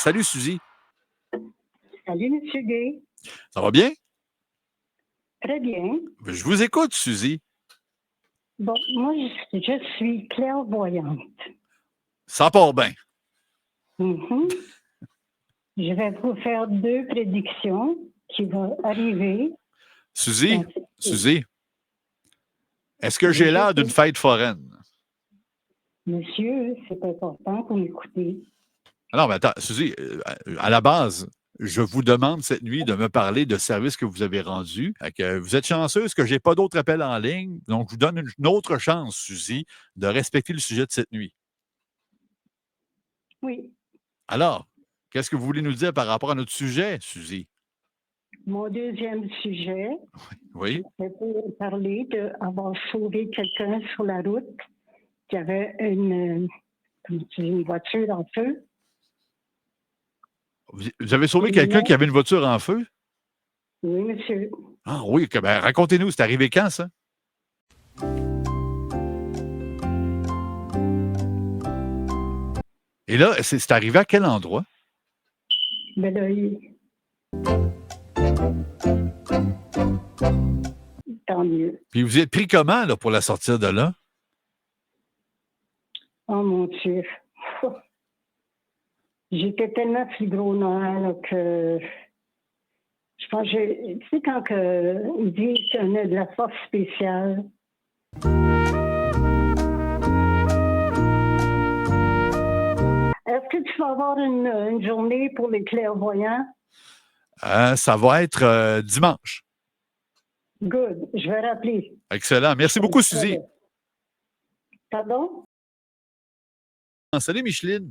Salut Suzy. Salut, M. Gay. Ça va bien? Très bien. Je vous écoute, Suzy. Bon, moi, je suis clairvoyante. Ça part bien. Mhm. Je vais vous faire 2 prédictions qui vont arriver. Suzy, est-ce que j'ai l'air d'une fête foraine? Monsieur, c'est important pour m'écouter. Non, mais attends, Suzy, à la base, je vous demande cette nuit de me parler de services que vous avez rendus. Vous êtes chanceuse que je n'ai pas d'autres appels en ligne. Donc, je vous donne une autre chance, Suzy, de respecter le sujet de cette nuit. Oui. Alors, qu'est-ce que vous voulez nous dire par rapport à notre sujet, Suzy? Mon deuxième sujet, Oui. c'est pour parler d'avoir sauvé quelqu'un sur la route qui avait une voiture en feu. Vous avez sauvé quelqu'un qui avait une voiture en feu? Oui, monsieur. Ah oui, ben, racontez-nous, c'est arrivé quand, ça? Et là, c'est arrivé à quel endroit? Ben là, tant mieux. Puis vous êtes pris comment là, pour la sortir de là? Oh mon Dieu. J'étais tellement fibronnant que je pense que tu sais quand ils disent qu'on a de la force spéciale. Est-ce que tu vas avoir une journée pour les clairvoyants? Ça va être dimanche. Good. Je vais rappeler. Excellent. Merci beaucoup, Suzy. Pardon? Salut, Micheline.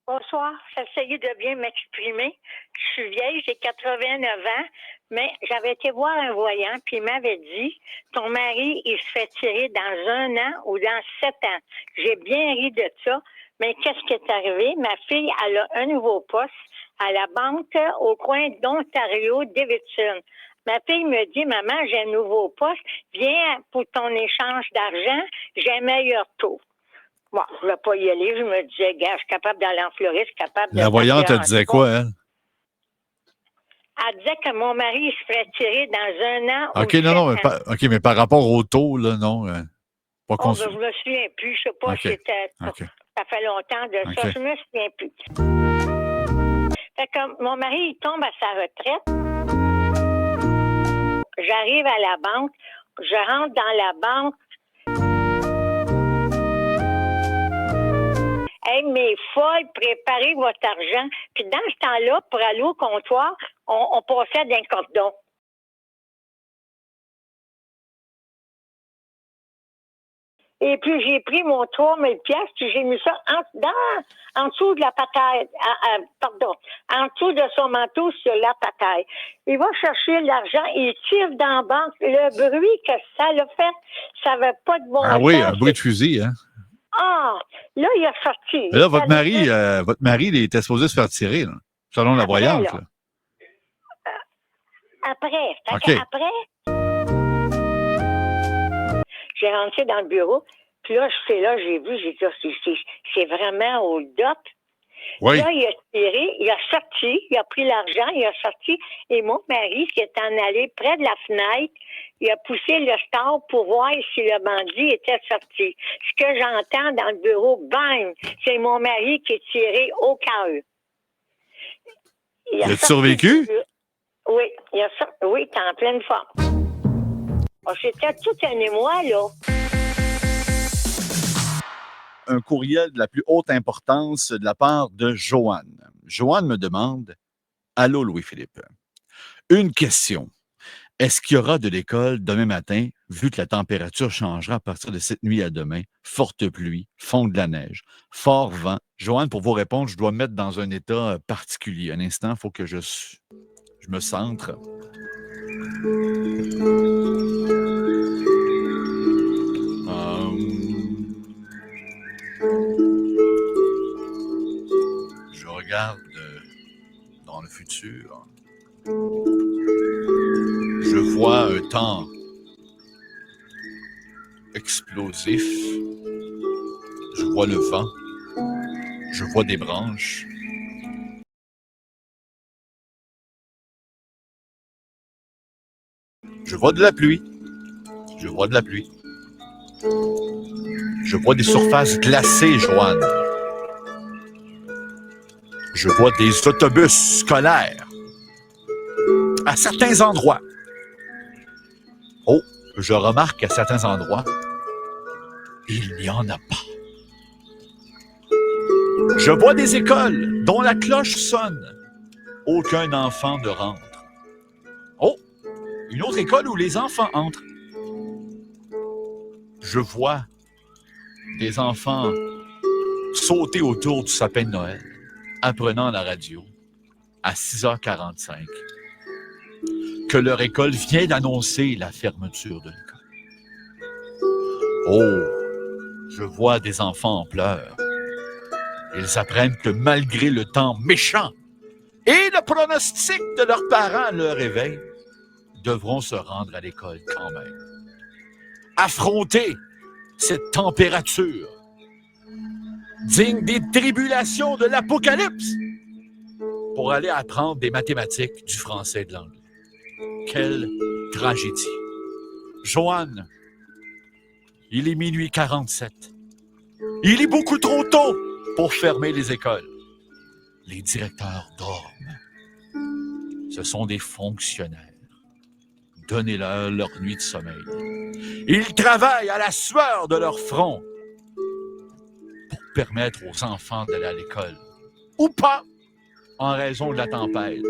Bonsoir. J'essayais de bien m'exprimer. Je suis vieille, j'ai 89 ans, mais j'avais été voir un voyant, puis il m'avait dit, ton mari, il se fait tirer dans 1 an ou dans 7 ans. J'ai bien ri de ça, mais qu'est-ce qui est arrivé? Ma fille, elle a un nouveau poste à la banque au coin d'Ontario, Davidson. Ma fille me dit, maman, j'ai un nouveau poste, viens pour ton échange d'argent, j'ai un meilleur taux. Bon, je ne vais pas y aller. Je me disais, gars, je suis capable d'aller en Floride, je suis capable de... La voyante, elle disait quoi, elle? Elle disait que mon mari il se ferait tirer dans 1 an. OK, non, mais par rapport au taux, là, non. Pas ben, je me souviens plus. Je ne sais pas si c'était... Ça fait longtemps de ça. Je me souviens plus. Fait que mon mari, il tombe à sa retraite. J'arrive à la banque. Je rentre dans la banque. Hey, mais folle, préparez votre argent. Puis dans ce temps-là, pour aller au comptoir, on passait d'un cordon. Et puis, j'ai pris mon 3000 pièces, puis j'ai mis ça en dessous de la pataille. En dessous de son manteau sur la pataille. Il va chercher l'argent, il tire dans la banque. Le bruit que ça l'a fait, ça n'avait pas de bon sens. Ah oui, un bruit de fusil, hein? Ah, là, il a sorti. Mais là, votre mari, il était supposé se faire tirer, là, selon la voyante. Là. Après. Okay. Après, j'ai rentré dans le bureau. Puis là, j'ai vu, j'ai dit, c'est vraiment au dop. Oui. Là, il a tiré, il a sorti, il a pris l'argent, il a sorti. Et mon mari, qui est en allé près de la fenêtre, il a poussé le star pour voir si le bandit était sorti. Ce que j'entends dans le bureau, bang, c'est mon mari qui est tiré au cœur. Il a survécu? Oui, oui, t'es en pleine forme. Oh, c'était tout un émoi, là. Un courriel de la plus haute importance de la part de Joanne. Joanne me demande, « Allô, Louis-Philippe, une question. Est-ce qu'il y aura de l'école demain matin, vu que la température changera à partir de cette nuit à demain? Forte pluie, fond de la neige, fort vent. » Joanne, pour vous répondre, je dois me mettre dans un état particulier. Un instant, il faut que je me centre. Je regarde dans le futur. Je vois un temps explosif. Je vois le vent. Je vois des branches. vois de la pluie. Je vois de la pluie. Je vois des surfaces glacées, Joanne. Je vois des autobus scolaires à certains endroits. Oh, je remarque qu'à certains endroits, il n'y en a pas. Je vois des écoles dont la cloche sonne. Aucun enfant ne rentre. Oh, une autre école où les enfants entrent. Je vois des enfants sauter autour du sapin de Noël, apprenant à la radio à 6h45 que leur école vient d'annoncer la fermeture de l'école. Oh, je vois des enfants en pleurs. Ils apprennent que malgré le temps méchant et le pronostic de leurs parents à leur réveil, devront se rendre à l'école quand même. Affronter cette température digne des tribulations de l'Apocalypse pour aller apprendre des mathématiques, du français et de l'anglais. Quelle tragédie. Joanne, il est minuit 47. Il est beaucoup trop tôt pour fermer les écoles. Les directeurs dorment. Ce sont des fonctionnaires. Donnez-leur leur nuit de sommeil. Ils travaillent à la sueur de leur front pour permettre aux enfants d'aller à l'école. Ou pas, en raison de la tempête.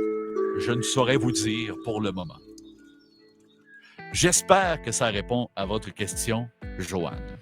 Je ne saurais vous dire pour le moment. J'espère que ça répond à votre question, Joanne.